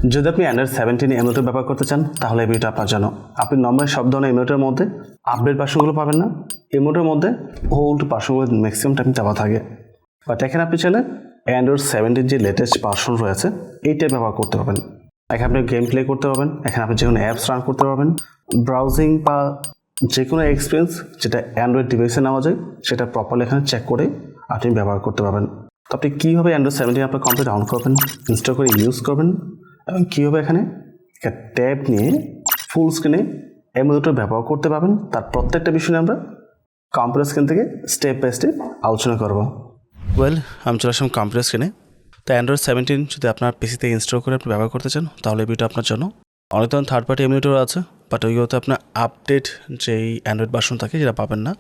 যদি আপনি Android 17 emulator ব্যবহার করতে চান তাহলে এই ভিডিওটা আপনার জন্য। আপনি নর্মাল সব ধরনের এমুলেটরের মধ্যে আপডেট ভার্সনগুলো পাবেন না, এমুলেটরের মধ্যে ওল্ড ভার্সনগুলো ম্যাক্সিমাম টাইম চাপা থাকে। বাট এখানে আপনি চাইলে অ্যান্ড্রয়েড 17 যে লেটেস্ট ভার্সন রয়েছে এইটাই ব্যবহার করতে পারবেন। এখানে আপনি গেম প্লে করতে পারবেন, এখানে আপনি যে কোনো অ্যাপস রান করতে পারবেন, ব্রাউজিং বা যে কোনো এক্সপিরিয়েন্স যেটা অ্যান্ড্রয়েড ডিভাইসে নেওয়া যায় সেটা প্রপারলি এখানে চেক করে আপনি ব্যবহার করতে পারবেন। তো আপনি কীভাবে অ্যান্ড্রয়েড 17 আপনার কম্পিউটার ডাউন করবেন, ইনস্টল করে ইউজ করবেন এবং কীভাবে এখানে একটা ট্যাব নিয়ে ফুল স্ক্রিনে এমুলেটর ব্যবহার করতে পারবেন তার প্রত্যেকটা বিষয় নিয়ে আমরা কম্পিউটার স্ক্রিন থেকে স্টেপ বাই স্টেপ আলোচনা করব। আমি চলে আসলাম কম্পিউটার স্ক্রিনে। তো অ্যান্ড্রয়েড 17 যদি আপনার পিসিতে ইনস্টল করে আপনি ব্যবহার করতে চান তাহলে এই ভিডিওটা আপনার জন্য। অনেক ধরনের থার্ড পার্টি এমুলেটর আছে, বাট ওইগুলোতে আপনার আপডেট যেই অ্যান্ড্রয়েড ভার্সন থাকে যেটা পাবেন না,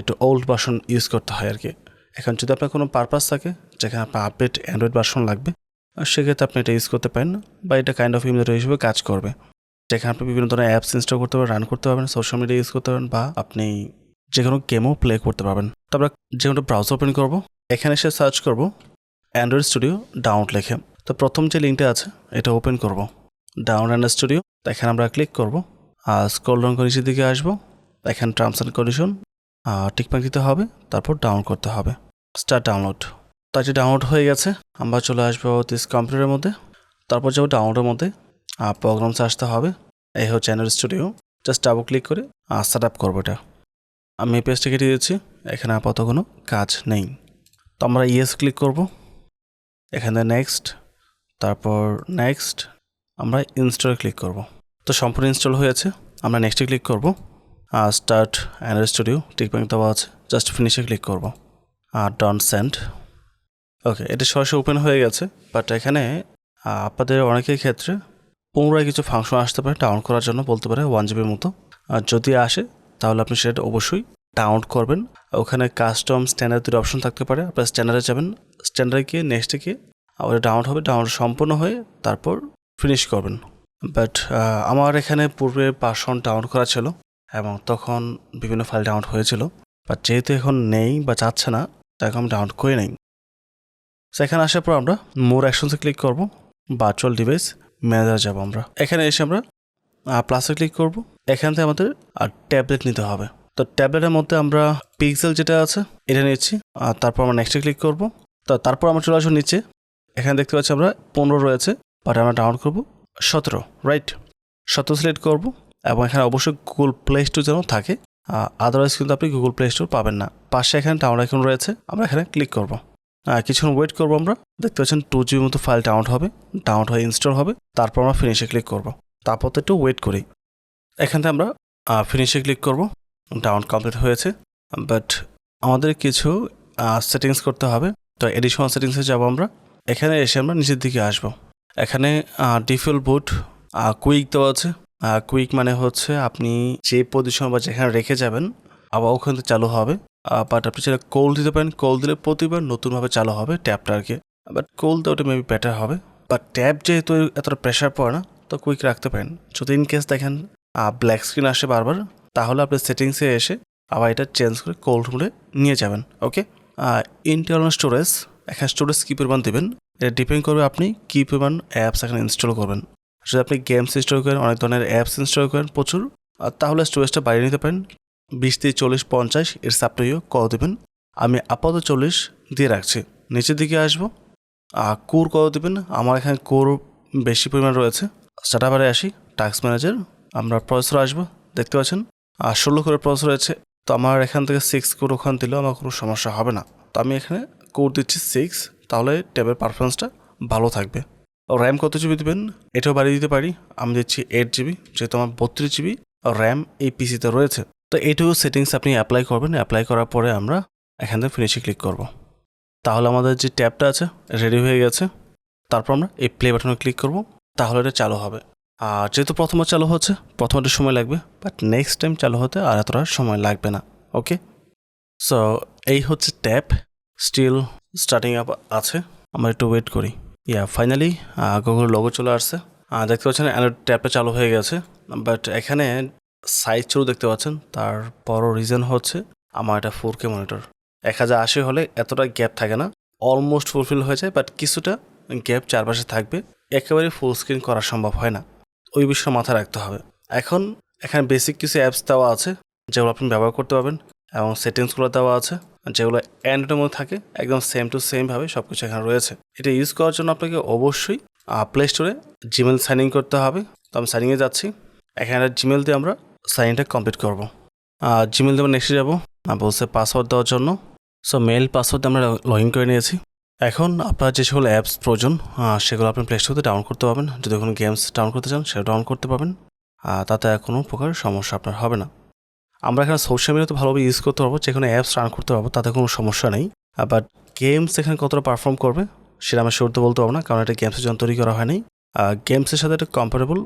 একটু ওল্ড ভার্সন ইউজ করতে হয় আর কি। এখন যদি আপনার কোনো পারপাস থাকে যেখানে আপনার আপডেট অ্যান্ড্রয়েড ভার্সন লাগবে, সেক্ষেত্রে আপনি এটা ইউজ করতে পারেন, বা এটা কাইন্ড অফ এমুলেটর হিসেবে কাজ করবে, যেখানে আপনি বিভিন্ন ধরনের অ্যাপস ইনস্টল করতে পারবেন, রান করতে পারবেন, সোশ্যাল মিডিয়া ইউজ করতে পারবেন, বা আপনি যে কোনো গেমও প্লে করতে পারবেন। তো আমরা যে কোনো ব্রাউজার ওপেন করবো, এখানে এসে সার্চ করবো অ্যান্ড্রয়েড স্টুডিও ডাউনলোড লিখে। তো প্রথম যে লিঙ্কটা আছে এটা ওপেন করব, ডাউনলোড অ্যান্ড্রয়েড স্টুডিও। এখানে আমরা ক্লিক করব, আর স্ক্রল ডাউন করে নিচের দিকে আসবো। এখানে টার্মস অ্যান্ড কন্ডিশন টিকমার্ক দিতে হবে, তারপর ডাউনলোড করতে হবে, স্টার্ট ডাউনলোড। তাই যে ডাউনলোড হয়ে গেছে, আমরা চলে আসবো দিস কম্পিউটারের মধ্যে, তারপর যাবো ডাউনলোডের মধ্যে, প্রোগ্রামস আসতে হবে। এই হচ্ছে Android studio, just double click করে সেট আপ করবো এটা। আমি এই পেজটা কেটে দিয়েছি, এখানে আপাতত কোনো কাজ নেই। তো আমরা ইয়েস ক্লিক করব, এখানে নেক্সট, তারপর নেক্সট, আমরা ইনস্টলে ক্লিক করব। তো সম্পূর্ণ ইনস্টল হয়েছে, আমরা নেক্সটে ক্লিক করব, স্টার্ট অ্যান্ড্রয়েড স্টুডিও টিকমার্ক দেওয়া আছে, জাস্ট ফিনিশে ক্লিক করব, ডন সেন্ড। ওকে, এটা সরাসরি ওপেন হয়ে গেছে। বাট এখানে আপনাদের অনেকের ক্ষেত্রে পুনরায় কিছু ফাংশন আসতে পারে ডাউনলোড করার জন্য, বলতে পারে 1 GB মতো। আর যদি আসে তাহলে আপনি সেটা অবশ্যই ডাউনলোড করবেন। ওখানে কাস্টম স্ট্যান্ডার্ড দুটো অপশন থাকতে পারে, আপনার স্ট্যান্ডার্ডে যাবেন, স্ট্যান্ডার্ডে গিয়ে নেক্সটে গিয়ে ওটা ডাউনলোড হবে, ডাউনলোড সম্পূর্ণ হয়ে তারপর ফিনিশ করবেন। বাট আমার এখানে পূর্বে ভার্সন ডাউনলোড করা ছিল এবং তখন বিভিন্ন ফাইল ডাউনলোড হয়েছিল, বাট যেহেতু এখন নেই বা যাচ্ছে না, তাই আমি ডাউনলোড করে নেই। সেখানে আসার পর আমরা মোর অ্যাকশনসে ক্লিক করব, ভার্চুয়াল ডিভাইস ম্যানেজার যাব আমরা। এখানে এসে আমরা প্লাসে ক্লিক করব, এখান থেকে আমাদের ট্যাবলেট নিতে হবে। তো ট্যাবলেটের মধ্যে আমরা পিক্সেল যেটা আছে এটা নিচ্ছি, আর তারপর আমরা নেক্সটে ক্লিক করব। তো তারপর আমরা চলে আসবো নিচে, এখানে দেখতে পাচ্ছি আমরা 15 রয়েছে, বাট আমরা ডাউনলোড করবো 17, রাইট? 17 সিলেক্ট করবো, এবং এখানে অবশ্যই গুগল প্লে স্টোর যেন থাকে, আদারওয়াইজ কিন্তু আপনি গুগল প্লে স্টোর পাবেন না। পাশে এখানে ডাউনলোড আইকন রয়েছে, আমরা এখানে ক্লিক করবো, কিছুক্ষণ ওয়েট করবো। আমরা দেখতে পাচ্ছেন 2 GB মতো ফাইল ডাউনলোড হবে, ডাউনলোড হয়ে ইনস্টল হবে, তারপর আমরা ফিনিশে ক্লিক করবো। তারপর তো একটু ওয়েট করি। এখান থেকে আমরা ফিনিশে ক্লিক করবো, ডাউনলোড কমপ্লিট হয়েছে। বাট আমাদের কিছু সেটিংস করতে হবে। তো এডিশনাল সেটিংসে যাবো আমরা। এখানে এসে আমরা নিচের দিকে আসবো, এখানে ডিফল্ট বুট কুইক দেওয়া আছে। কুইক মানে হচ্ছে আপনি যে পজিশন বা যেখানে রেখে যাবেন আবার ওখান থেকে চালু হবে। বাট আপনি সেটা কোল দিতে পারেন, কোল দিলে প্রতিবার নতুনভাবে চালু হবে ট্যাবটা আর কি। বাট কোল দেওয়াটা মেবি বেটার হবে। বাট ট্যাব যেহেতু এতটা প্রেশার পড়ে না, তো কুইক রাখতে পারেন। যদি ইন কেস দেখেন ব্ল্যাক স্ক্রিন আসে বারবার, তাহলে আপনি সেটিংসে এসে আবার এটা চেঞ্জ করে কোল্ড মোডে নিয়ে যাবেন। ওকে, ইন্টারনাল স্টোরেজ, এখানে স্টোরেজ কী পরিমাণ দেবেন এটা ডিপেন্ড করবে আপনি কী পরিমাণ অ্যাপস এখানে ইনস্টল করবেন। যদি আপনি গেমস ইনস্টল করেন, অনেক ধরনের অ্যাপস ইনস্টল করেন প্রচুর, তাহলে স্টোরেজটা বাড়িয়ে নিতে পারেন 20 থেকে 40, 50, এর সাপ্লাইও কত দেবেন। আমি আপাতত 40 দিয়ে রাখছি। নিচের দিকে আসবো, কোর কত দেবেন। আমার এখানে কোর বেশি পরিমাণ রয়েছে। স্টার্টাবারে আসি, টাস্ক ম্যানেজার, আমরা প্রসেসর আসবো, দেখতে পাচ্ছেন 16 করে প্রসেসর রয়েছে। তো আমার এখান থেকে 6 কোর ওখান দিলেও আমার কোনো সমস্যা হবে না। তো আমি এখানে কোর দিচ্ছি 6, তাহলে ট্যাবের পারফরমেন্সটা ভালো থাকবে। র্যাম কত জিবি দেবেন এটাও বাড়িয়ে দিতে পারি, আমি দিচ্ছি 8 GB, যেহেতু আমার 32 GB র্যাম এই পিসিতে রয়েছে। তো এইটুকু সেটিংস আপনি অ্যাপ্লাই করবেন। অ্যাপ্লাই করার পরে আমরা এখান থেকে ফিনিশে ক্লিক করব। তাহলে আমাদের যে ট্যাবটা আছে রেডি হয়ে গেছে। তারপর আমরা এই প্লে বাটনে ক্লিক করব, তাহলে এটা চালু হবে। আর যেহেতু প্রথমবার চালু হচ্ছে, প্রথমটা সময় লাগবে, বাট নেক্সট টাইম চালু হতে আর এতটা সময় লাগবে না। ওকে, সো এই হচ্ছে ট্যাব, স্টিল স্টার্টিং আপ আছে, আমরা একটু ওয়েট করি। ফাইনালি গুগল লোগো চলে আসছে। দেখতে পাচ্ছেন অ্যান্ড্রয়েড ট্যাবটা চালু হয়ে গেছে। বাট এখানে সাইজ ছোটো দেখতে পাচ্ছেন, তার বড় রিজন হচ্ছে আমার এটা 4K মনিটর। 1080 হলে এতটা গ্যাপ থাকে না, অলমোস্ট ফুলফিল হয়ে যায়, বাট কিছুটা গ্যাপ চারপাশে থাকবে। একেবারে ফুল স্ক্রিন করা সম্ভব হয় না, ওই বিষয়ে মাথায় রাখতে হবে। এখন এখানে বেসিক কিছু অ্যাপস দেওয়া আছে যেগুলো আপনি ব্যবহার করতে পারবেন, এবং সেটিংসগুলো দেওয়া আছে যেগুলো অ্যান্ড্রয়েডের মধ্যে থাকে, একদম সেম টু সেমভাবে সব কিছু এখানে রয়েছে। এটা ইউজ করার জন্য আপনাকে অবশ্যই প্লে স্টোরে জিমেল সাইন ইন করতে হবে। তো আমি সাইন ইনে যাচ্ছি, এখানে জিমেল দিয়ে আমরা সাইন ইনটা কমপ্লিট করবো। জিমেল দিয়ে নেক্সটে যাবো, বলছে পাসওয়ার্ড দেওয়ার জন্য। সো মেল পাসওয়ার্ড আমরা লগ ইন করে নিয়েছি। এখন আপনার যে সকল অ্যাপস প্রয়োজন সেগুলো আপনি প্লে স্টোর থেকে ডাউনলোড করতে পারবেন। যদি কোনো গেমস ডাউনলোড করতে চান সেটা ডাউনলোড করতে পারবেন, তাতে কোনো প্রকার সমস্যা আপনার হবে না। আমরা এখানে সোশ্যাল মিডিয়াতে ভালোভাবে ইউজ করতে পারবো, যেখানে অ্যাপস রান করতে পারবো, তাতে কোনো সমস্যা নেই। বাট গেমস এখানে কতটা পারফর্ম করবে সেটা আমি শুরুতে বলতে পারবো না, কারণ এটা গেমসের জন্য তৈরি করা হয়নি। গেমসের সাথে এটা কম্পারেবল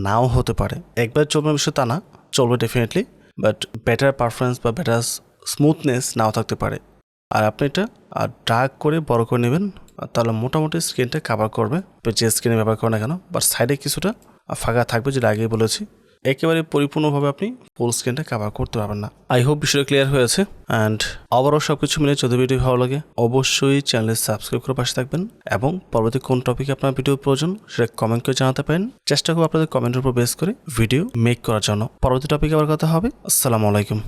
নাও হতে পারে। একবার চলবে বিষয় তা না, চলবে ডেফিনেটলি, বাট বেটার পারফরমেন্স বা বেটার স্মুথনেস নাও থাকতে পারে। আর আপনি এটা ড্রাগ করে বড় করে নেবেন, তাহলে মোটামুটি স্ক্রিনটা কাভার করবে, যে স্ক্রিনে ব্যবহার করে না কেন। বাট সাইডে কিছুটা ফাঁকা থাকবে, যেটা আগেই বলেছি। একেবারে পরিপূর্ণভাবে আপনি ফুল স্ক্রিনটা কাভার করতে পারবেন না। আই হোপ বিষয়টা ক্লিয়ার হয়েছে। অ্যান্ড ওভারঅল সব কিছু মিলে যদি ভিডিও ভালো লাগে অবশ্যই চ্যানেলে সাবস্ক্রাইব করে পাশে থাকবেন, এবং পরবর্তী কোন টপিকে আপনার ভিডিও প্রয়োজন সেটা কমেন্ট করে জানাতে পারেন। চেষ্টা করবো আপনাদের কমেন্টের উপর বেস করে ভিডিও মেক করার জন্য। পরবর্তী টপিকে আবার কথা হবে। আসসালামু আলাইকুম।